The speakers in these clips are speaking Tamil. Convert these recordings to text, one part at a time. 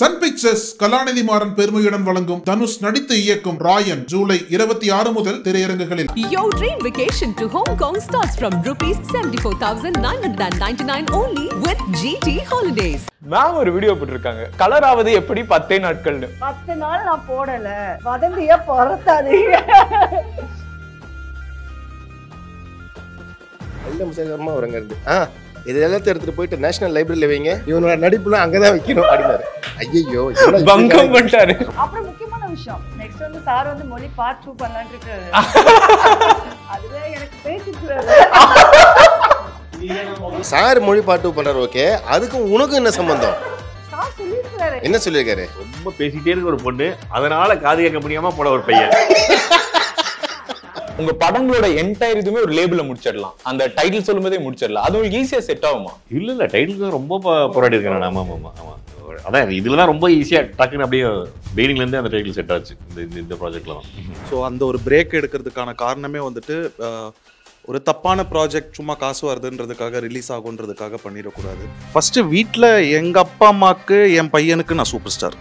சன் பிக்சர்ஸ் கலாநிதி மாறன் பெருமையுடன் வழங்கும் தனுஷ் நடித்து இயக்கும் ராயன் ஜூலை 26 முதல் திரையரங்குகளில். Your dream vacation to Hong Kong starts from ₹74,999 only with GT Holidays. Ma'am ஒரு வீடியோ போட்டுருக்காங்க, கலர் ஆவது எப்படி 10 நாட்கள்னு. 10 நாள் நான் போடல, வதந்தியா பரத்தாதீங்க. நல்ல முசேகரமா வரங்க இருந்து இது எல்லாத்தையும் எடுத்துட்டு போயிட்டு நேஷனல் லைப்ரரியில வைங்க, இவனோட நடிப்புலாம் அங்கதான் வைக்கணும் அப்படின்னாரு. ஐயோ பங்கம் பண்ணிட்டாரு. அப்புறம் முக்கியமான விஷயம், நெக்ஸ்ட் வந்து சார் வந்து மொழி பார்ட் 2 பண்ணலாம்னு இருக்காரு. அதுல எனக்கு பேசிக்கிறாரு. சார் மொழி பார்ட் 2 பண்றாரு, ஓகே. அதுக்கும் உனக்கும் என்ன சம்பந்தம்? சார் சொல்லிருக்காரு. என்ன சொல்லிருக்காரு? ரொம்ப பேசிட்டே இருக்க ஒரு பொண்ணு, அதனால காது கேட்க முடியாம போட ஒரு பையன். உங்க படங்களோட என்டையர் இதுமே ஒரு லேபிள்ல முடிச்சிடலாம், அந்த டைட்டில் சொல்லும்போதே முடிச்சிடலாம். அது உங்களுக்கு ஈஸியா செட் ஆகுமா? இல்ல டைட்டில் ரொம்ப போராடி இருக்கேன். ஆமா ஆமா ஆமா, அதான் இதுலதான் ரொம்ப ஈஸியா டக்குன்னு அப்படியே பெயினிங்ல இருந்தே அந்த டைட்டில் செட் ஆச்சு இந்த ப்ராஜெக்ட்ல தான். ஸோ அந்த ஒரு பிரேக் எடுக்கிறதுக்கான காரணமே வந்துட்டு ஒரு தப்பான ப்ராஜெக்ட் சும்மா காசு வருதுன்றதுக்காக ரிலீஸ் ஆகுன்றதுக்காக பண்ணிடக்கூடாது. ஃபர்ஸ்ட் வீட்டில் எங்கள் அப்பா அம்மாவுக்கு என் பையனுக்கு நான் சூப்பர் ஸ்டார்.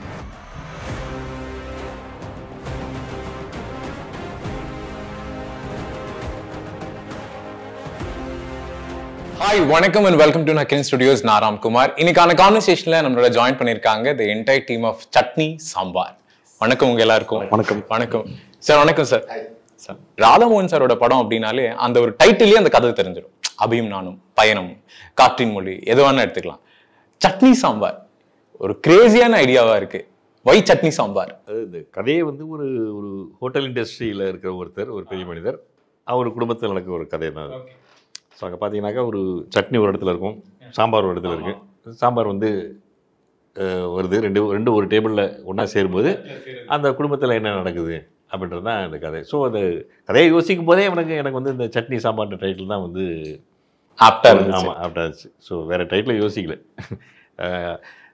ஹாய், வணக்கம் அண்ட் வெல்கம் டு நக்கின் ஸ்டுடியோஸ். நான் ராம்குமார். இன்னைக்கான கான்வர்சேஷன்ல நம்மளோட ஜாயின் பண்ணியிருக்காங்க the entire team of Chutney Sambar. வணக்கம் உங்க எல்லாருக்கும். வணக்கம். வணக்கம் சார். வணக்கம் சார். சார், ராதாமோகன் சாரோட படம் அப்படின்னாலே அந்த ஒரு டைட்டிலே அந்த கதை தெரிஞ்சிடும். அபியும் நானும், பயணம், காற்றின் மொழி, எது வேணா எடுத்துக்கலாம். சட்னி சாம்பார் ஒரு கிரேசியான ஐடியாவா இருக்கு. வை சட்னி சாம்பார்? இந்த கதையை வந்து ஒரு ஹோட்டல் இண்டஸ்ட்ரியில இருக்கிற ஒரு பெரிய மனிதர், அவர் குடும்பத்தில் நடக்கிற ஒரு கதை தான். ஸோ அங்கே பார்த்தீங்கன்னாக்கா ஒரு சட்னி ஒரு இடத்துல இருக்கும், சாம்பார் ஒரு இடத்துல இருக்குது. சாம்பார் வந்து வருது, ரெண்டு ஒரு டேபிளில் ஒன்றா சேரும்போது அந்த குடும்பத்தில் என்ன நடக்குது அப்படின்றது தான் இந்த கதை. ஸோ அந்த கதையை யோசிக்கும் போதே எனக்கு வந்து இந்த சட்னி சாம்பார்ன்ற டைட்டில் தான் வந்து ஆப்டா இருந்துச்சு. ஆமாம், ஆப்டா இருந்துச்சு. ஸோ வேறு டைட்டில் யோசிக்கல.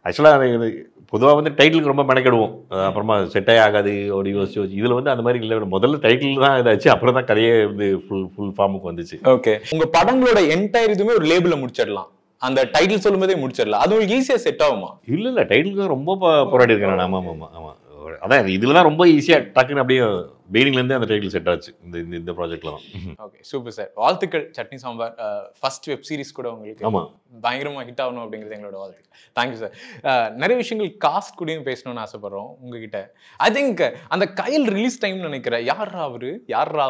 ஆக்சுவலாக பொதுவாக வந்து டைட்டிலுக்கு ரொம்ப மெனக்கெடுவோம், அப்புறமா செட்டே ஆகாது அப்படி யோசிச்சு. இதில் வந்து அந்த மாதிரி இல்லை, முதல்ல டைட்டில் தான் இதாச்சு, அப்புறம் தான் கதையே வந்து ஃபுல் ஃபார்முக்கு வந்துச்சு. ஓகே, உங்க படங்களோட என்டையர் இதுமே ஒரு லேபிள்ல முடிச்சிடலாம், அந்த டைட்டில் சொல்லும்போதே முடிச்சிடலாம். அது உங்களுக்கு ஈஸியா செட் ஆகுமா? இல்லை டைட்டிலுக்கு ரொம்ப போராடி இருக்கேன். ஆமாம் ஆமாம் ஆமாம், அதான் இதில் தான் ரொம்ப ஈஸியாக டக்குன்னு அப்படியே பெயினிங்லேருந்தே அந்த டைட்டில் செட் ஆச்சு இந்த ப்ராஜெக்ட்ல தான். Okay, super sir. வாழ்த்துக்கள். Chutney Sambar first web series கூட உங்களுக்கு ஆமாம் பயங்கரமாக ஹிட் ஆகணும் அப்படிங்கிறது எங்களோட வாழ்த்துக்கள். Thank you sir. நிறைய விஷயங்கள் காஸ்ட் கூடயும் பேசணும்னு ஆசைப்படுறோம் உங்ககிட்ட. ஐ திங்க் அந்த கையில் ரிலீஸ் டைம்னு நினைக்கிறேன், யாரா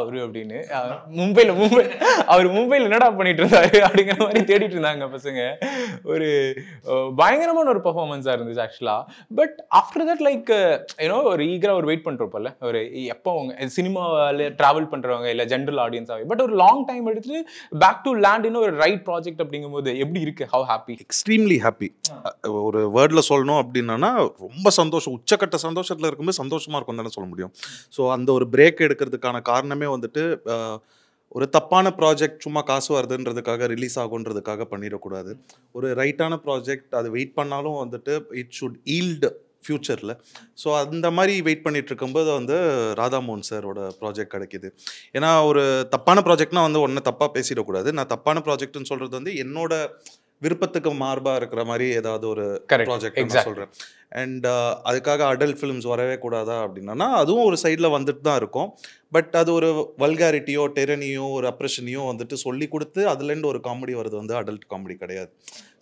அவரு அப்படின்னு மும்பையில் அவர் மும்பையில் என்னடா பண்ணிட்டு இருந்தாரு அப்படிங்கிற மாதிரி தேடிட்டு இருந்தாங்க பசங்க. ஒரு பயங்கரமான ஒரு பர்ஃபார்மன்ஸாக இருந்துச்சு ஆக்சுவலா. பட் ஆஃப்டர் தட் லைக் ஏன்னோ ஒரு ஈகராக ஒரு வெயிட் பண்ணுறப்பல, ஒரு எப்போ சினிமாவில் ட்ராவல் பண்ணுறவங்க இல்லை ஜென்ரல் ஆடியன்ஸாகவே, பட் ஒரு லாங் டைம் எடுத்து பேக் டு லேண்ட் இன்னும் ஒரு ரைட் ப்ராஜெக்ட் அப்படிங்கும்போது எப்படி இருக்கு? How happy? Extremely happy. ஒரு வேர்டில் சொல்லணும் அப்படின்னா ரொம்ப சந்தோஷம், உச்சக்கட்ட சந்தோஷத்தில் இருக்கும்போது சந்தோஷமாக இருக்கும் தானே சொல்ல முடியும். ஸோ அந்த ஒரு பிரேக் எடுக்கிறதுக்கான காரணமே வந்துட்டு ஒரு தப்பான ப்ராஜெக்ட் சும்மா காசு வருதுன்றதுக்காக ரிலீஸ் ஆகுன்றதுக்காக பண்ணிடக்கூடாது. ஒரு ரைட்டான ப்ராஜெக்ட் அது வெயிட் பண்ணாலும் வந்துட்டு இட் ஷுட் ஈல்டு ஃப்யூச்சரில். ஸோ அந்த மாதிரி வெயிட் பண்ணிட்டு இருக்கும்போது வந்து ராதாமோகன் சாரோட ப்ராஜெக்ட் கிடைக்கிது. ஏன்னா ஒரு தப்பான ப்ராஜெக்ட்னா வந்து ஒன்றும் தப்பாக பேசிடக்கூடாது. நான் தப்பான ப்ராஜெக்ட்னு சொல்கிறது வந்து என்னோட விருப்பத்துக்கு மார்பாக இருக்கிற மாதிரி ஏதாவது ஒரு ப்ராஜெக்ட் சொல்கிறேன். அண்ட் அதுக்காக அடல்ட் ஃபிலிம்ஸ் வரவே கூடாதா அப்படின்னா அதுவும் ஒரு சைடில் வந்துட்டு தான் இருக்கும். பட் அது ஒரு வல்காரிட்டியோ டெரனியோ ஒரு அப்ரெஷனையோ வந்துட்டு சொல்லி கொடுத்து அதுலேருந்து ஒரு காமெடி வருது வந்து அடல்ட் காமெடி கிடையாது.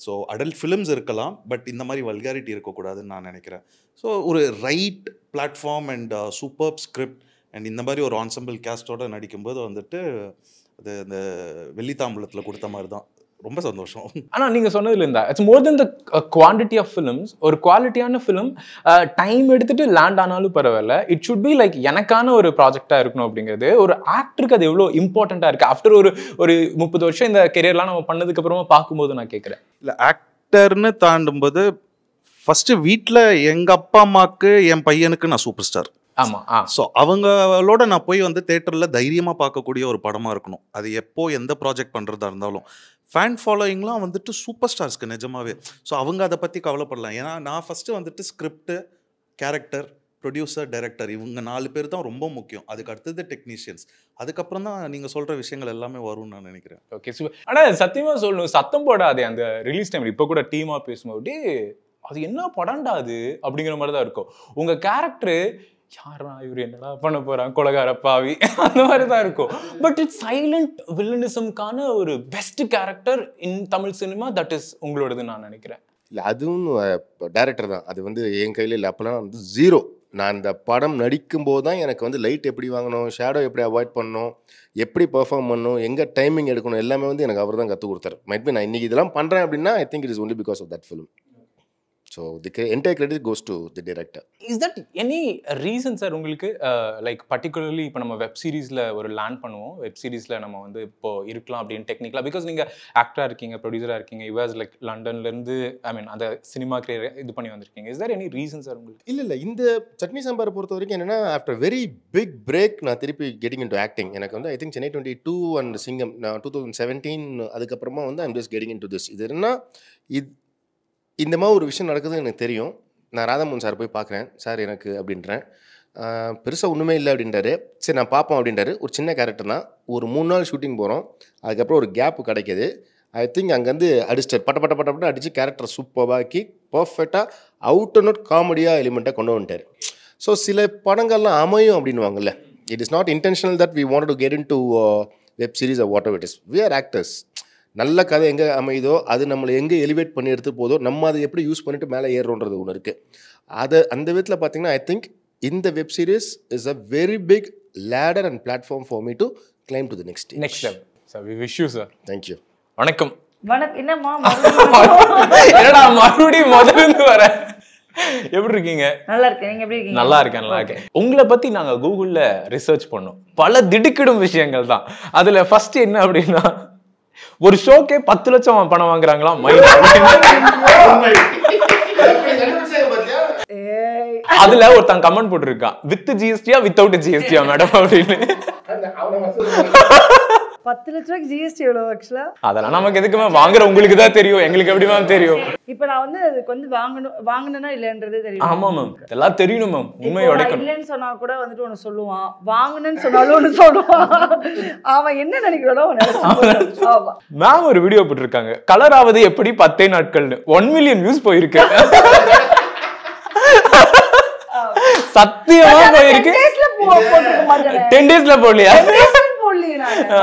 ஸோ அடல்ட் ஃபிலிம்ஸ் இருக்கலாம், பட் இந்த மாதிரி வல்காரிட்டி இருக்கக்கூடாதுன்னு நான் நினைக்கிறேன். ஸோ ஒரு right platform and super script and இந்த மாதிரி ஒரு ஆன்சம்பிள் கேஸ்டோடு நடிக்கும்போது வந்துட்டு அது இந்த வெள்ளித்தாம்பலத்தில் கொடுத்த மாதிரி தான். ரொம்ப சந்தோஷம். ஆனா நீங்க சொன்னதுல இருந்தா it's more than the quantity of films. ஒரு குவாலிட்டியான ஃபிலிம் டைம் எடுத்துட்டு லேண்ட் ஆனாலும் பரவாயில்ல, இட் ஷுட் பி லைக் எனக்கான ஒரு ப்ராஜெக்டா இருக்கணும் அப்படிங்கிறது ஒரு ஆக்டருக்கு அது எவ்வளவு இம்பார்ட்டண்டா இருக்கு. ஆஃப்டர் ஒரு 30 வருஷம் இந்த கெரியர்லாம் நம்ம பண்ணதுக்கு அப்புறமா பார்க்கும்போது நான் கேட்கிறேன், இல்லை ஆக்டர்னு தாண்டும்போது ஃபர்ஸ்ட் வீட்டில் எங்கள் அப்பா அம்மாவுக்கு என் பையனுக்கு நான் சூப்பர் ஸ்டார். ஆமாம். ஸோ அவங்களோட நான் போய் வந்து தேட்டரில் தைரியமாக பார்க்கக்கூடிய ஒரு படமாக இருக்கணும். அது எப்போ எந்த ப்ராஜெக்ட் பண்ணுறதா இருந்தாலும் ஃபேன் ஃபாலோயிங்லாம் வந்துட்டு சூப்பர் ஸ்டார்ஸ்க்கு நிஜமாவே. ஸோ அவங்க அதை பற்றி கவலைப்படலாம். ஏன்னா நான் ஃபஸ்ட்டு வந்துட்டு ஸ்கிரிப்டு, கேரக்டர், ப்ரொடியூசர், டைரக்டர் இவங்க 4 பேர் தான் ரொம்ப முக்கியம். அதுக்கு அடுத்தது டெக்னீஷியன்ஸ், அதுக்கப்புறம் தான் நீங்கள் சொல்கிற விஷயங்கள் எல்லாமே வரும்னு நான் நினைக்கிறேன். Okay, super. ஆனால் சத்தியமாக சொல்லணும், சத்தம் போடாதே அந்த ரிலீஸ் டைம். இப்போ கூட டீமாக பேசும்போது அது என்ன படம்டா அது அப்படிங்கிற மாதிரி தான் இருக்கும். உங்க கேரக்டர் யாரா இவர் என்னடா பண்ண போறான் கொலகார பாவி அந்த மாதிரி தான் இருக்கும். பட் இட்ஸ் சைலண்ட் வில்லனிசம்கான ஒரு best character in Tamil cinema. That is உங்களோடது நான் நினைக்கிறேன். இல்லை அதுவும் டேரக்டர் தான், அது வந்து என் கையில் இல்லை. அப்போலாம் வந்து ஜீரோ. நான் இந்த படம் நடிக்கும்போது தான் எனக்கு வந்து லைட் எப்படி வாங்கணும், ஷேடோ எப்படி அவாய்ட் பண்ணணும், எப்படி பெர்ஃபார்ம் பண்ணணும், எங்கே டைமிங் எடுக்கணும், எல்லாமே வந்து எனக்கு அவர் தான் கற்றுக் கொடுத்தாரு. மைட் பி நான் இன்றைக்கி இதெல்லாம் பண்ணுறேன் அப்படின்னா I think it is only because of that film. So the entire credit goes to the director. Is that any reason sir உங்களுக்கு லைக் பர்டிகுலர்லி இப்போ நம்ம வெப் சீரிஸில் ஒரு லேண்ட் பண்ணுவோம், வெப் சீரிஸில் நம்ம வந்து இப்போ இருக்கலாம் அப்படின்னு டெக்னிக்கலாக, பிகாஸ் நீங்கள் ஆக்டராக இருக்கீங்க, ப்ரொடியூசராக இருக்கீங்க, யூஎஸ் லைக் லண்டன்லேருந்து ஐ மீன் அந்த சினிமா கிரியர் இது பண்ணி வந்திருக்கீங்க. Is that any reason sir உங்களுக்கு? இல்லை இந்த சட்னி சாம்பாரை பொறுத்த வரைக்கும் என்னென்னா ஆஃப்டர் வெரி பிக் பிரேக் நான் திருப்பி கெட்டிங் இன் டு ஆக்டிங். எனக்கு வந்து ஐ திங்க் சென்னை 22 அண்ட் சிங்கம் நான் 2017 அதுக்கப்புறமா வந்து I'm just getting in to this. இது என்னன்னா இந்த மாதிரி ஒரு விஷயம் நடக்குதுன்னு எனக்கு தெரியும். நான் ராதாமோகன் சார் போய் பார்க்குறேன், சார் எனக்கு அப்படின்றேன். பெருசாக ஒன்றுமே இல்லை அப்படின்றாரு. சரி நான் பார்ப்போம் அப்படின்றாரு. ஒரு சின்ன கேரக்டர் தான். ஒரு 3 நாள் ஷூட்டிங் போகிறோம். அதுக்கப்புறம் ஒரு கேப்பு கிடைக்கிது. ஐ திங்க் அங்கேருந்து அடிச்சிட்டார், பட்ட அடித்து கேரக்டர் சூப்பராக்கி பர்ஃபெக்டாக அவுட் அண்ட் அவுட் காமெடியாக எலிமெண்ட்டாக கொண்டு வந்துட்டார். ஸோ சில படங்கள்லாம் அமையும் அப்படின்வாங்கல்ல, it is not intentional that we want to get into web series or whatever it is. We are actors. நல்ல கதை எங்கே அமையுதோ அது நம்மளை எங்கே எலிவேட் பண்ணி எடுத்து போதோ நம்ம அதை எப்படி யூஸ் பண்ணிட்டு மேலே ஏறுறோன்றது ஒன்று இருக்குது. அதை அந்த விதத்தில் பார்த்தீங்கன்னா ஐ திங்க் இந்த web series is a very big ladder and platform for me to climb to the next level. Sir we wish you sir. Thank you. வணக்கம். வணக்கம். என்னம்மா என்னடா மறுபடியும் முதல்ல வர எப்படி இருக்கீங்க? நல்லா இருக்கேன். நீங்க எப்படி இருக்கீங்க? நல்லா இருக்கேன். உங்களை பத்தி நாங்க கூகுள்ல ரிசர்ச் பண்ணோம். பல திடுக்கிடும் விஷயங்கள் தான். அதுல ஃபர்ஸ்ட் என்ன அப்படின்னா, ஒரு ஷோக்கே 10 லட்சம் பணம் வாங்குறாங்களாம் மைண்ட். அதுல ஒருத்தன் கமெண்ட் போட்டுருக்கான், வித் ஜிஎஸ்டியா வித்தவுட் ஜிஎஸ்டியா மேடம் அப்படின்னு. 10 லட்ச ரூபாய்க்கு ஜிஎஸ்டி எவ்வளவு ஆக்சுவலா? அதெல்லாம் நமக்கு எதுக்குமே, வாங்குற உங்களுக்கு தான் தெரியும், எங்களுக்கு எப்படி மேம் தெரியும். இப்போ நான் வந்து அதுக்கு வந்து வாங்கணும்னா இல்லன்றதே தெரியும். ஆமா மேம், எல்லாம் தெரியணும் மேம். உண்மையை உடைக்கணும். இல்லன்னு சொன்னா கூட வந்துட்டு ஒன்னு சொல்லுவான், வாங்கணும்னு சொன்னாலும் ஒன்னு சொல்லுவான். அவன் என்ன நினைக்கிறானோ அவன் நினைச்சான். ஆமா மேம் ஒரு வீடியோ போட்டுருக்காங்க, கலர் ஆவது எப்படி 10 நாட்கள்னு. 1 மில்லியன் வியூஸ் போயிருக்கு. சத்தியமா போயிருக்கு. 10 டேஸ்ல போடலையா?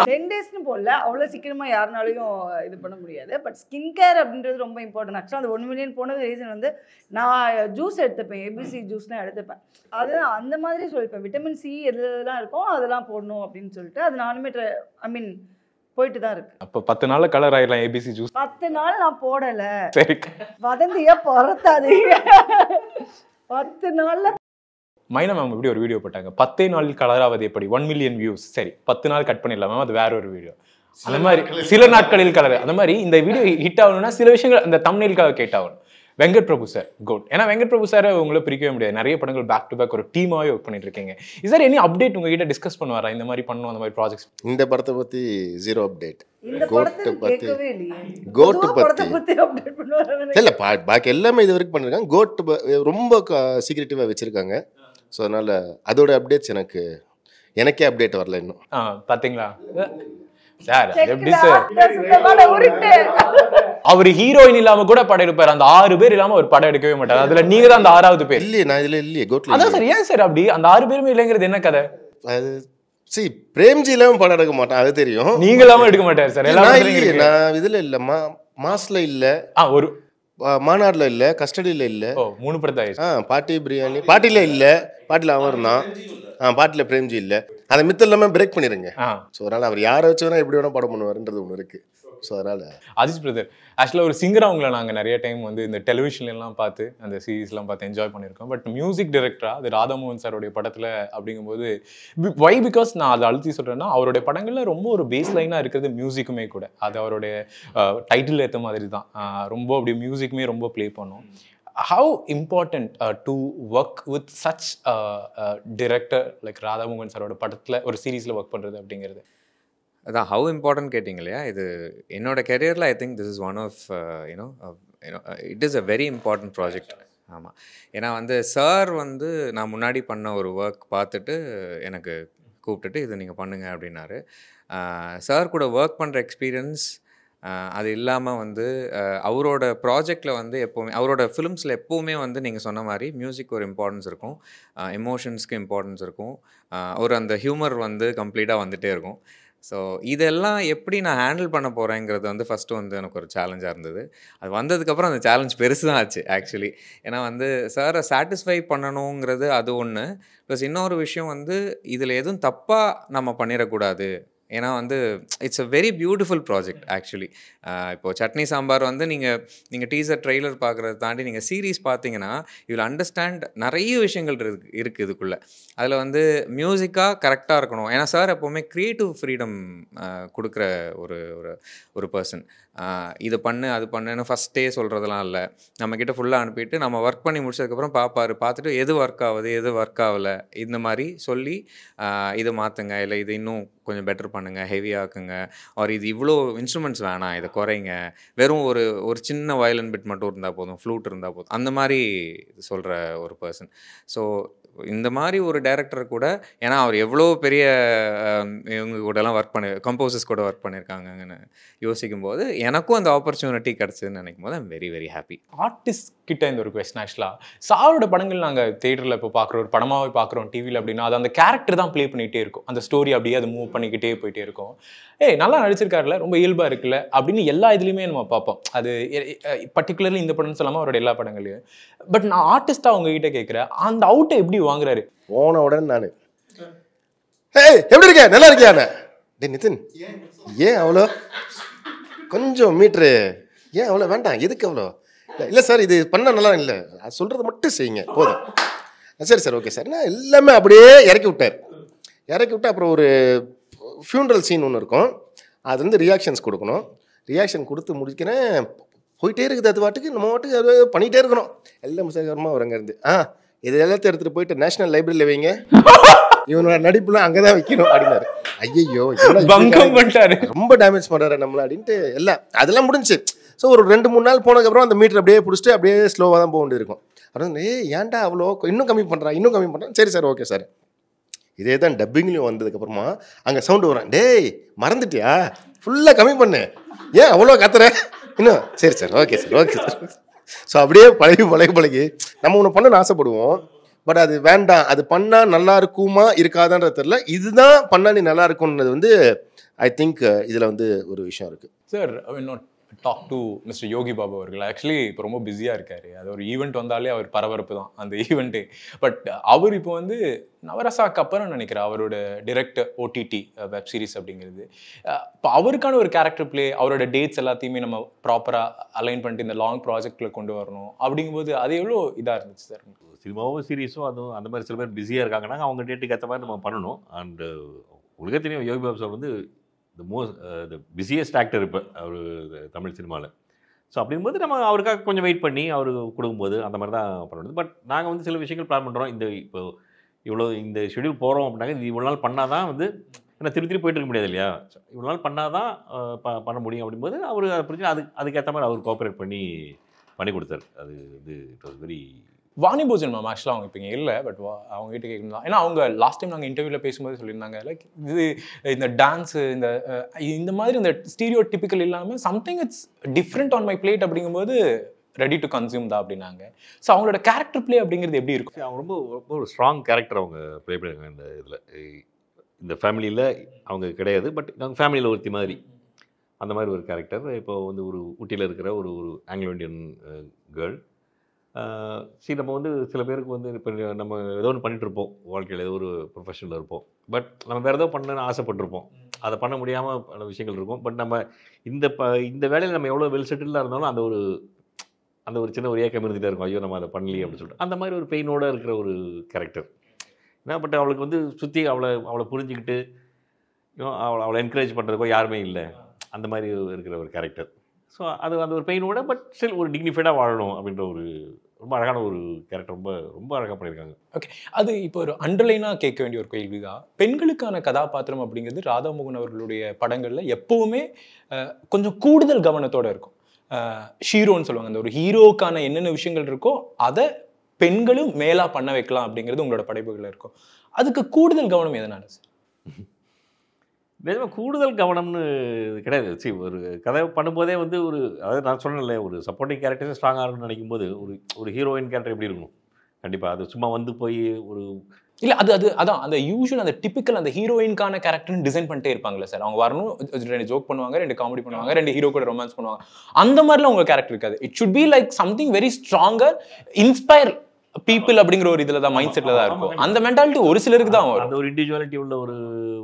10 டேஸ்னு போடல. அவ்வளோ சீக்கிரமா யாருனாலையும் இது பண்ண முடியாது. பட் ஸ்கின் கேர் அப்படின்றது ரொம்ப இம்பார்ட்டன்ட். ஆக்சுவலாக அந்த 1 மில்லியன் போனது ரீசன் வந்து நான் ஜூஸ் எடுத்துப்பேன், ஏபிசி ஜூஸ்லாம் எடுத்துப்பேன். அது அந்த மாதிரி சொல்லிப்பேன், விட்டமின் சி எதுலாம் இருக்கும் அதெல்லாம் போடணும் அப்படின்னு சொல்லிட்டு அது நானுமே ஐ மீன் போயிட்டு தான் இருக்கு. அப்போ 10 நாள்ல கலர் ஆயிடலாம் ஏபிசி ஜூஸ். 10 நாள் நான் போடல. சரி, வதந்தியா பறத்தாதீங்க. 10 நாள்ல மைனா மேம் இப்படி ஒரு வீடியோ போட்டாங்க, 10 நாளில் கலராவது எப்படி, 1 மில்லியன் வியூஸ். சரி 10 நாள் கட் பண்ணிடலாம் மேம், அது வேற ஒரு வீடியோ. அந்த மாதிரி சில நாட்களில் கலர், அந்த மாதிரி இந்த வீடியோ ஹிட் ஆகணும்னா சில விஷயங்கள் அந்த தம்ப்நெயிலுக்காக கேட் ஆகணும். Venkat Prabhu sir good. ஏன்னா வெங்கட் பிரபு சார் உங்களை பிரிக்கவே முடியாது. நிறைய படங்கள் பேக் டு பேக் ஒரு டீமாவே ஒர்க் பண்ணிட்டு இருக்கீங்க. இஸ் தேர் எனி அப்டேட் உங்ககிட்ட டிஸ்கஸ் பண்ணுவாரா, இந்த மாதிரி பண்ணணும் அந்த மாதிரி ப்ராஜெக்ட்ஸ்? இந்த படத்தை பத்தி ஜீரோ அப்டேட். இந்த படத்தை கேட்கவே இல்லையே. கோட் பத்தி அப்டேட் பண்ணுவாங்க இல்ல, பாக்கி எல்லாமே இது வரைக்கும் பண்ணிருக்காங்க. கோட் ரொம்ப சீக்ரெட்டிவா வச்சிருக்காங்க. ஸோ அதனால அதோட அப்டேட்ஸ் எனக்கே அப்டேட் வரல இன்னும். பாத்தீங்களா சார், எப்படி சார் அவர் ஹீரோயின் இல்லாம கூட படம் எடுப்பாரு. அந்த 6 பேர் இல்லாம ஒரு படம் எடுக்கவே மாட்டாரு. அதுல நீங்க தான் அந்த 6வது பேர். இல்லையே, நான் இதுல இல்லையே கோட்ல. அதான் சார், ஏன் சார் அப்படி அந்த 6 பேருமே இல்லைங்கிறது என்ன கதை? அது பிரேம்ஜி இல்லாம படம் எடுக்க மாட்டான், அது தெரியும். நீங்க இல்லாம எடுக்க மாட்டாரு சார். நான் இதுல இல்ல, மாஸ்ல இல்ல, ஒரு மாநாடுல இல்ல, கஸ்டடியில இல்ல. 3 படத்தை பாட்டி பிரியாணி, பாட்டில இல்ல, பாட்டில அவர் தான், பாட்டில பிரேம்ஜி இல்ல. அதை மித்த எல்லாமே பிரேக் பண்ணிருங்க. ஸோ அதனால அவர் யாரை வச்சு வேணா எப்படி வேணா படம் பண்ணுவாருன்றது ஒன்று இருக்கு. ஸோ அதனால அஜித் பிரதர் ஆக்சுவலாக ஒரு சிங்கராக அவங்கள நாங்கள் நிறைய டைம் வந்து இந்த டெலிவிஷன்லாம் பார்த்து அந்த சீரீஸ்லாம் பார்த்து என்ஜாய் பண்ணியிருக்கோம். பட் மியூசிக் டைரக்டராக அது ராதாமோகன் சாரோடைய படத்தில் அப்படிங்கும்போது வை பிகாஸ் நான் அதை அழுத்தி சொல்கிறேன்னா அவருடைய படங்களில் ரொம்ப ஒரு பேஸ் லைனாக இருக்கிறது மியூசிக்குமே கூட. அது அவருடைய டைட்டில் ஏற்ற மாதிரி தான், ரொம்ப அப்படி மியூசிக்குமே ரொம்ப ப்ளே பண்ணும். How important to work with such director like Radhamohan சாரோட படத்துல ஒரு சீரீஸ்ல ஒர்க் பண்றது அப்படிங்கிறது? அதான் ஹவு இம்பார்ட்டன்ட் கேட்டிங்க இல்லையா? இது என்னோட கெரியரில் I think this is one of you know it is a very important project. ஆமாம், ஏன்னா வந்து சார் வந்து நான் முன்னாடி பண்ண ஒரு ஒர்க் பார்த்துட்டு எனக்கு கூப்பிட்டுட்டு இது நீங்கள் பண்ணுங்க அப்படின்னாரு. சார் கூட ஒர்க் பண்ணுற எக்ஸ்பீரியன்ஸ் அது இல்லாமல் வந்து அவரோட ப்ராஜெக்டில் வந்து எப்போவுமே அவரோட ஃபிலிம்ஸில் எப்போவுமே வந்து நீங்கள் சொன்ன மாதிரி மியூசிக் ஒரு இம்பார்ட்டன்ஸ் இருக்கும், எமோஷன்ஸ்க்கு இம்பார்ட்டன்ஸ் இருக்கும், ஒரு அந்த ஹியூமர் வந்து கம்ப்ளீட்டாக வந்துகிட்டே இருக்கும். ஸோ இதெல்லாம் எப்படி நான் ஹேண்டில் பண்ண போகிறேங்கிறது வந்து ஃபஸ்ட்டு வந்து எனக்கு ஒரு சேலஞ்சாக இருந்தது. அது வந்ததுக்கப்புறம் அந்த சேலஞ்ச் பெருசு தான் ஆச்சு ஆக்சுவலி. ஏன்னா வந்து சாரை சாட்டிஸ்ஃபை பண்ணணுங்கிறது அது ஒன்று, ப்ளஸ் இன்னொரு விஷயம் வந்து இதில் எதுவும் தப்பாக நம்ம பண்ணிடக்கூடாது. ஏன்னா வந்து it's a very beautiful project actually. இப்போது சட்னி சாம்பார் வந்து நீங்கள் டீசர் ட்ரெய்லர் பார்க்குறத தாண்டி நீங்கள் சீரீஸ் பார்த்தீங்கன்னா யூ வில் அண்டர்ஸ்டாண்ட் நிறைய விஷயங்கள் இருக்குது இதுக்குள்ளே. அதில் வந்து மியூசிக்காக கரெக்டாக இருக்கணும். ஏன்னா சார் எப்போவுமே க்ரியேட்டிவ் ஃப்ரீடம் கொடுக்குற ஒரு ஒரு பர்சன். இது பண்ணு அது பண்ணுன்னு ஃபஸ்ட்டே சொல்கிறதெல்லாம் இல்லை. நம்மக்கிட்ட ஃபுல்லாக அனுப்பிட்டு நம்ம ஒர்க் பண்ணி முடிச்சதுக்கப்புறம் பார்த்துட்டு எது ஒர்க் ஆகுது எது ஒர்க் ஆகலை இந்த மாதிரி சொல்லி இதை மாற்றுங்க, இல்லை இது இன்னும் கொஞ்சம் பெட்டர் பண்ணுங்கள், ஹெவியாக்குங்க, ஆர் இது இவ்வளோ இன்ஸ்ட்ருமெண்ட்ஸ் வேணாம், இதை குறைங்க, வெறும் ஒரு சின்ன வயலின் பிட் மட்டும் இருந்தால் போதும், ஃப்ளூட் இருந்தால் போதும், அந்த மாதிரி சொல்கிற ஒரு பர்சன். ஸோ இந்த மாதிரி ஒரு டைரக்டர் கூட, ஏன்னா அவர் எவ்வளோ பெரிய இவங்க கூடலாம் கம்போசர்ஸ் கூட ஒர்க் பண்ணியிருக்காங்கன்னு யோசிக்கும் போது எனக்கும் அந்த ஆப்பர்ச்சுனிட்டி கிடச்சிதுன்னு நினைக்கும் போது I'm very very happy. Artist கிட்ட இந்த ஒரு கொஸ்டின் ஆக்சுவலாக சாரோட படங்கள் நாங்கள் தேட்டரில் இப்போ பார்க்குறோம், ஒரு படமாகவே பார்க்குறோம் டிவியில் அப்படின்னா அது அந்த கேரக்டர் தான் ப்ளே பண்ணிகிட்டே இருக்கும், அந்த ஸ்டோரி அப்படியே அது மூவ் பண்ணிக்கிட்டே போயிட்டே இருக்கும். நல்லா நடிச்சிருக்காருல, ரொம்ப இயல்பாக இருக்குல்ல அப்படின்னு எல்லா இதுலேயுமே நம்ம பார்ப்போம். அது பர்டிகுலர்லி இந்த படம்னு சொல்லாமல் அவரோட எல்லா படங்களையும். பட் நான் ஆர்டிஸ்டாக அவங்ககிட்ட கேட்குறேன், அந்த அவுட்டை எப்படி வாங்குறாரு? போன உடனே நான் எப்படி இருக்கேன், நல்லா இருக்கியா நிதின், ஏன் அவ்வளோ கொஞ்சம் மீட்ரு, ஏன் அவ்வளோ வேண்டாம், எதுக்கு அவ்வளோ, இல்லை சார் இது பண்ண நல்லா இல்லை, சொல்கிறத மட்டும் செய்யுங்க போதும், சரி சார் ஓகே சார். நான் எல்லாமே அப்படியே இறக்கி விட்டு அப்புறம் ஒரு ஃபியூனரல் சீன் ஒன்று இருக்கும், அது வந்து ரியாக்ஷன்ஸ் கொடுக்கணும். ரியாக்ஷன் கொடுத்து முடிக்கிறேன், போயிட்டே இருக்குது, அது வாட்டுக்கு நம்ம வாட்டுக்கு அது பண்ணிகிட்டே இருக்கணும். எல்லாம் முசாகரமாக அவர் அங்கேருந்து இது எல்லாத்தையும் எடுத்துகிட்டு போயிட்டு நேஷனல் லைப்ரரியில் வைங்க, இவனோட நடிப்புலாம் அங்கே தான் வைக்கணும் அப்படின்னாரு. ஐயோ ரொம்ப டேமேஜ் பண்ணுறாரு நம்மள அப்படின்ட்டு எல்லாம் அதெல்லாம் முடிஞ்சு. ஸோ ஒரு 2-3 நாள் போனதுக்கப்புறம் அந்த மீட்டர் அப்படியே பிடிச்சிட்டு அப்படியே ஸ்லோவாக தான் போக வேண்டியது இருக்கும். அப்புறம் ஏன்டா அவ்வளோ இன்னும் கம்மி பண்ணுறான், சரி சார் ஓகே சார். இதே தான் டப்பிங்லேயும் வந்ததுக்கப்புறமா அங்கே சவுண்டு வரான், டேய் மறந்துட்டியா ஃபுல்லாக கம்மி பண்ணு, ஏன் அவ்வளோ கத்துற இன்னும், சரி சார் ஓகே சார். ஸோ அப்படியே பழகி நம்ம ஒன்று பண்ணணும்னு ஆசைப்படுவோம், பட் அது வேண்டாம், அது பண்ணால் நல்லா இருக்குமா இருக்காதான்றது தெரியல, இதுதான் பண்ணால் நீ நல்லா இருக்கும்ன்றது வந்து ஐ திங்க் இதில் வந்து ஒரு விஷயம் இருக்குது. Sir talk to mister Yogi Babu அவர்கள். ஆக்சுவலி இப்போ ரொம்ப பிஸியாக இருக்காரு, அது ஒரு ஈவெண்ட் வந்தாலே அவர் பரபரப்பு தான் அந்த ஈவெண்ட்டே. பட் அவர் இப்போ வந்து நவரசாக்கு அப்புறம் நினைக்கிறேன் அவரோட டிரெக்ட் OTT வெப் சீரிஸ் அப்படிங்கிறது. இப்போ அவருக்கான ஒரு கேரக்டர் பிளே, அவரோட டேட்ஸ் எல்லாத்தையுமே நம்ம ப்ராப்பராக அலைன் பண்ணிட்டு இந்த லாங் ப்ராஜெக்டில் கொண்டு வரணும் அப்படிங்கும்போது அது எவ்வளோ இதாக இருந்துச்சு சார்? சினிமாவும் சீரிஸும் அதுவும் அந்த மாதிரி சில பேர் பிஸியாக இருக்காங்கன்னா அவங்க டேட்டுக்கு ஏற்ற மாதிரி நம்ம பண்ணணும். அண்டு உலகே தெரியும் யோகி பாபு சார் வந்து த பிஸியஸ்ட் ஆக்டர் இப்போ அவர் தமிழ் சினிமாவில். ஸோ அப்படிங்கும்போது நம்ம அவருக்காக கொஞ்சம் வெயிட் பண்ணி அவர் கொடுக்கும்போது அந்த மாதிரி தான் பண்ணணும். பட் நாங்கள் வந்து சில விஷயங்கள் பிளான் பண்ணுறோம். இப்போ இவ்வளோ இந்த ஷெடியூல் போகிறோம் அப்படின்னாக்க இது இவ்வளோ நாள் பண்ணால் தான் வந்து ஏன்னா திருப்பி போயிட்டு இருக்க முடியாது இல்லையா, இவ்வளோ நாள் பண்ணால் தான் பண்ண முடியும் அப்படிங்கும்போது அவர் அதை புரிஞ்சு அதுக்கேற்ற மாதிரி அவர் கோஆப்ரேட் பண்ணி கொடுத்தாரு. அது வந்து it was very. Vani Bhojan ma'am ஆக்சுவலாக அவங்க இப்போ இங்கே இல்லை, பட் அவங்க கிட்ட கேட்கணும் தான். ஏன்னா அவங்க லாஸ்ட் டைம் நாங்கள் இன்டர்வியூவில் பேசும்போது சொல்லியிருந்தாங்க, லைக் இது இந்த டான்ஸு இந்த மாதிரி இந்த ஸ்டீரியோ டிப்பிக்கல் இல்லாமல் something it's different on my plate அப்படிங்கும்போது ரெடி டு கன்சியூம் தான் அப்படின்னாங்க. ஸோ அவங்களோட கேரக்டர் பிளே அப்படிங்கிறது எப்படி இருக்கும்? அவங்க ரொம்ப ஒரு ஸ்ட்ராங் கேரக்டர் அவங்க ப்ளே பண்ணியிருக்காங்க இந்த இதில். இந்த ஃபேமிலியில் அவங்க கிடையாது, பட் அவங்க ஃபேமிலியில் ஒருத்தி மாதிரி அந்த மாதிரி ஒரு கேரக்டர். இப்போ வந்து ஒரு ஊட்டியில் இருக்கிற ஒரு ஆங்கிலோ இண்டியன் கேர்ள். சரி நம்ம வந்து சில பேருக்கு வந்து இப்போ நம்ம ஏதோ ஒன்று பண்ணிகிட்ருப்போம் வாழ்க்கையில், ஏதோ ஒரு ப்ரொஃபஷனில் இருப்போம், பட் நம்ம வேறு ஏதோ பண்ணணும்னு ஆசைப்பட்டிருப்போம், அதை பண்ண முடியாமல் பல விஷயங்கள் இருக்கும். பட் நம்ம இந்த வேலையில் நம்ம எவ்வளோ வெல் செட்டில்டாக இருந்தாலும் அந்த ஒரு சின்ன ஒரு ஏக்கம் இருந்துகிட்டே இருக்கும், ஐயோ நம்ம அதை பண்ணலையே அப்படின்னு சொல்லிட்டு அந்த மாதிரி ஒரு பெயினோடு இருக்கிற ஒரு கேரக்டர். ஏன்னா பட் அவளுக்கு வந்து சுற்றி அவளை புரிஞ்சுக்கிட்டு அவளை என்கரேஜ் பண்ணுறதுக்கோ யாருமே இல்லை, அந்த மாதிரி இருக்கிற ஒரு கேரக்டர். ஸோ அது அந்த ஒரு பெயினோட பட் ஸ்டில் ஒரு டிக்னிஃபைடாக வாழணும் அப்படின்ற ஒரு ரொம்ப அழகான ஒரு கேரக்டர், ரொம்ப அழகாக பண்ணியிருக்காங்க. ஓகே, அது இப்போ ஒரு அண்டர்லைனாக கேட்க வேண்டிய ஒரு கேள்வி தான். பெண்களுக்கான கதாபாத்திரம் அப்படிங்கிறது ராதாமோகன் அவர்களுடைய படங்களில் எப்போவுமே கொஞ்சம் கூடுதல் கவனத்தோடு இருக்கும். ஹீரோன்னு சொல்லுவாங்க, அந்த ஒரு ஹீரோக்கான என்னென்ன விஷயங்கள் இருக்கோ அதை பெண்களும் மேலாக பண்ண வைக்கலாம் அப்படிங்கிறது உங்களோட படைப்புகளில் இருக்கும். அதுக்கு கூடுதல் கவனம் எதனால சார்? நிஜமாக கூடுதல் கவனம்னு கிடையாது. சரி, ஒரு கதை பண்ணும்போதே வந்து ஒரு அதாவது நான் சொன்னேன்ல, ஒரு சப்போர்ட்டிங் கேரக்டர்ஸே ஸ்ட்ராங்காக இருக்குன்னு நினைக்கும் போது ஒரு ஹீரோயின் கேரக்டர் எப்படி இருக்கணும்? கண்டிப்பாக அது சும்மா வந்து போய் ஒரு இல்ல அதான் அந்த யூஷுவல் அந்த டிபிக்கல் அந்த ஹீரோயின்கான கேரக்டர் டிசைன் பண்ணிட்டே இருப்பாங்களே சார். அவங்க வரணும், 2 ஜோக் பண்ணுவாங்க, 2 காமெடி பண்ணுவாங்க, 2 ஹீரோ கூட ரொமான்ஸ் பண்ணுவாங்க. அந்த மாதிரிலாம் உங்க கேரக்டர் இருக்காது. It should be like something very stronger, inspire people அப்படிங்கிற ஒரு இதுல தான், மைண்ட் செட்ல தான் இருக்கும். அந்த மென்டாலிட்டி ஒரு சிலருக்கு தான் வரும். அந்த ஒரு இண்டிவிஜுவாலிட்டி உள்ள ஒரு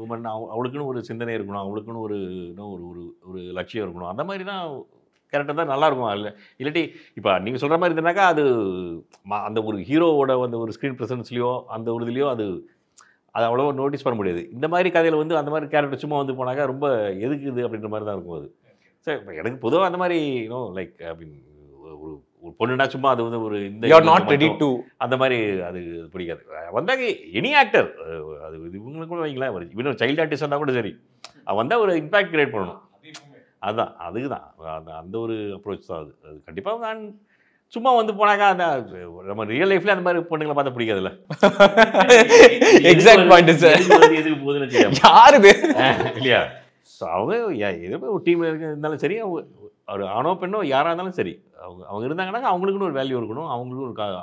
உமன், அவளுக்குன்னு ஒரு சிந்தனை இருக்கணும், அவளுக்குன்னு ஒரு ஒரு லட்சியம் இருக்கணும். அந்த மாதிரி தான் கேரக்டர் தான் நல்லா இருக்கும். இல்லை இல்லாட்டி இப்போ நீங்கள் சொல்கிற மாதிரி இருந்தனாக்கா அது அந்த ஒரு ஹீரோவோட அந்த ஒரு ஸ்க்ரீன் ப்ரெசன்ஸ்லையோ அந்த ஒரு இதுலையோ அது அவ்வளோ நோட்டீஸ் பண்ண முடியாது. இந்த மாதிரி கதையில் வந்து அந்த மாதிரி கேரக்டர் சும்மா வந்து போனாக்கா ரொம்ப எதுக்கு இது அப்படின்ற மாதிரி தான் இருக்கும் அது. சரி, எனக்கு பொதுவாக அந்த மாதிரி லைக் ஒரு பொண்ணுனா சும்மா அது வந்து ஒரு அந்த மாதிரி அது பிடிக்காது. வந்தாங்க எனி ஆக்டர், அது இவங்களுக்கு கூட வைங்களேன், இவன் சைல்டு ஆர்டிஸ்ட் வந்தால் கூட சரி, அவன் வந்தால் ஒரு இம்பேக்ட் கிரியேட் பண்ணணும். அதுக்கு தான் அந்த ஒரு அப்ரோச் தான். அது கண்டிப்பாக நான் சும்மா வந்து போனாக்கா அந்த நம்ம ரியல் லைஃப்ல அந்த மாதிரி பொண்ணுங்களை பார்த்தா பிடிக்காதுல்ல. Exact point sir. எதுக்கு போகுதுன்னு யாரு இல்லையா? ஸோ அவங்க எதுவுமே ஒரு டீமில் இருந்தாலும் சரி, ஒரு ஆணோ பெண்ணோ யாராக இருந்தாலும் சரி, அவங்க இருந்தாங்கன்னா அவங்களுக்குன்னு ஒரு வேல்யூ இருக்கணும்,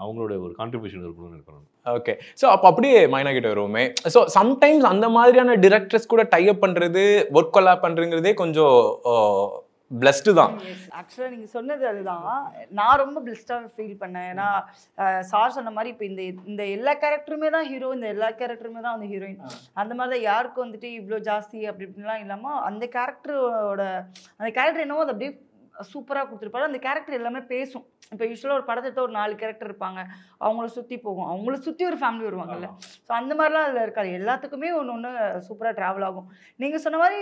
அவங்களோட ஒரு கான்ட்ரிபியூஷன் இருக்கணும்னு இருக்கணும். ஓகே, ஸோ அப்போ அப்படியே மைனா கிட்ட வருவோமே. ஸோ சம்டைம்ஸ் அந்த மாதிரியான டிரெக்டர்ஸ் கூட டைப் பண்ணுறது, ஒர்க் கொலாப் பண்ணுறதுங்கிறதே கொஞ்சம் பிளஸ்டு தான். ஆக்சுவலாக நீங்கள் சொன்னது அதுதான், நான் ரொம்ப பிளஸ்டாக ஃபீல் பண்ணேன். ஏன்னா சார் சொன்ன மாதிரி இப்போ இந்த எல்லா கேரக்டருமே தான் ஹீரோ, இந்த எல்லா கேரக்டருமே தான் வந்து ஹீரோயின். அந்த மாதிரி தான் யாருக்கும் வந்துட்டு இவ்வளோ ஜாஸ்தி அப்படி இப்படிலாம் இல்லாமல் அந்த கேரக்டர் என்னவோ அது அப்படியே சூப்பராக கொடுத்துருப்பாரு. அந்த கேரக்டர் எல்லாமே பேசும். இப்போ யூஸ்வலாக ஒரு படத்தை ஒரு 4 கேரக்டர் இருப்பாங்க, அவங்கள சுற்றி போகும், அவங்கள சுற்றி ஒரு ஃபேமிலி வருவாங்கல்ல. ஸோ அந்த மாதிரிலாம் அதில் இருக்காது. எல்லாத்துக்குமே ஒன்று சூப்பராக ட்ராவல் ஆகும். நீங்கள் சொன்ன மாதிரி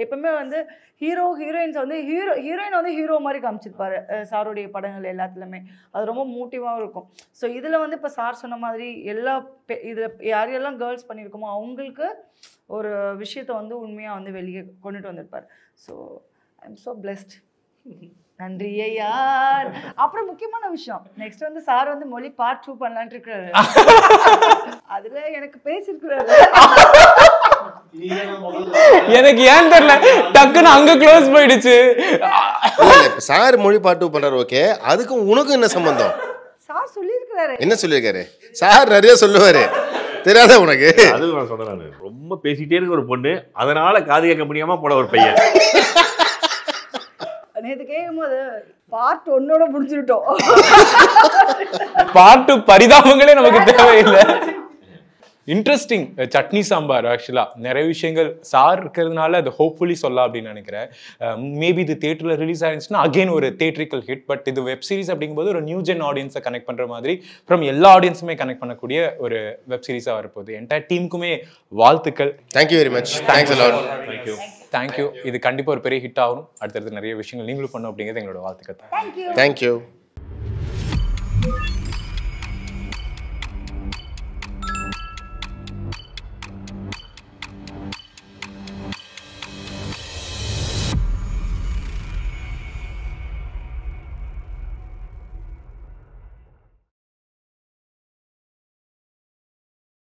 எப்பவுமே வந்து ஹீரோயின்ஸ் வந்து ஹீரோயின் வந்து ஹீரோ மாதிரி காமிச்சிருப்பாரு சாருடைய படங்கள் எல்லாத்துலேயுமே. அது ரொம்ப மோட்டிவாகவும் இருக்கும். ஸோ இதில் வந்து இப்போ சார் சொன்ன மாதிரி இதில் யாரெல்லாம் கேர்ள்ஸ் பண்ணியிருக்கோமோ அவங்களுக்கு ஒரு விஷயத்தை வந்து உண்மையாக வந்து வெளியே கொண்டுட்டு வந்திருப்பார். So I am so blessed. நன்றி ஐயார். அப்புறம் முக்கியமான விஷயம், நெக்ஸ்ட் வந்து சார் வந்து மொழி பார்ட் 2 பண்ணலான்ட்டு இருக்காரு. அதுல எனக்கு பேசிருக்கிறாரு. எனக்கு ஏன் தெரியல, டக்குன்னு அங்க க்ளோஸ் போயிடுச்சு. சார் மொழி பார்ட் 2 பண்றாரு, ஓகே, அதுக்கும் உனக்கும் என்ன சம்பந்தம்? சார் சொல்லியிருக்கிறாரு. என்ன சொல்லியிருக்காரு? சார் நிறைய சொல்லுவாரு, தெரியாத உனக்கு? அது நான் சொல்றேன், ரொம்ப பேசிட்டே இருக்க ஒரு பொண்ணு, அதனால காது கேட்க முடியாம போன ஒரு பையன். நேற்று கேட்கும்போது பார்ட் 1 முடிச்சுட்டோம், பார்ட் 2 பரிதாபங்களே நமக்கு தேவையில்லை. இன்ட்ரெஸ்டிங் சட்னி சாம்பார். ஆக்சுவலாக நிறைய விஷயங்கள் சார் இருக்கிறதுனால அது ஹோப்ஃபுல்லி சொல்லலாம் அப்படின்னு நினைக்கிறேன். மேபி இது தியேட்டரில் ரிலீஸ் ஆயிருந்துச்சுன்னா அகெயின் ஒரு தியேட்ரிக்கல் ஹிட். பட் இது வெப் சீரிஸ் அப்படிங்கும்போது ஒரு நியூ ஜென் ஆடியன்ஸை கனெக்ட் பண்ணுற மாதிரி ஃப்ரம் எல்லா ஆடியன்ஸுமே கனெக்ட் பண்ணக்கூடிய ஒரு வெப் சீரிஸாக வரப்போகுது. என்டையர் டீமுக்குமே வாழ்த்துக்கள். Thank you very much. Thanks a lot. Thank you. இது கண்டிப்பாக ஒரு பெரிய ஹிட் ஆகும். அடுத்தடுத்து நிறைய விஷயங்கள் நீங்களும் பண்ணும் அப்படிங்கிறது எங்களோட வாழ்த்துக்கள். தேங்க்யூ. தேங்க்யூ.